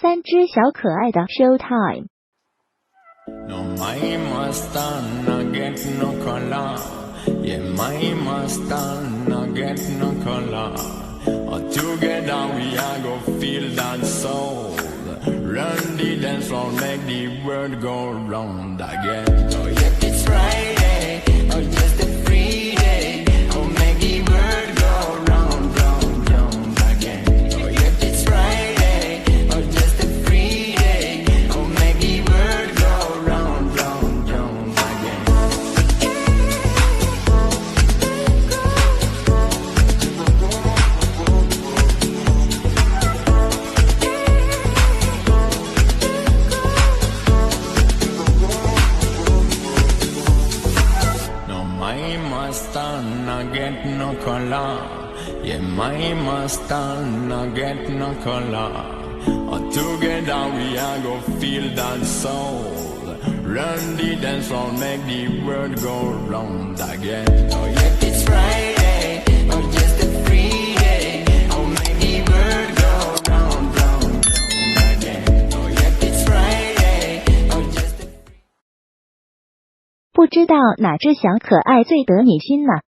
三只小可爱的 Showtime。 No, my Mustang get no color. Yeah, my Mustang get no color. Together we are go feel that soul. Run the dance floor, make the world go round again. Oh yeah, it's Friday, oh just a free day. Oh make the world go round, round, round again. Oh yeah, it's Friday, oh just a free day. Oh make the world go round, round, round again. No, my Mustang get no color. Yeah, my Mustang get no color. Together we are go feel that soul. Run the dance floor, make the world go round again. Oh yeah, it's Friday, oh just a free day. Oh make the world go round, round, round again. Oh yeah, it's Friday, oh just a 不知道哪只小可爱最得你心呢？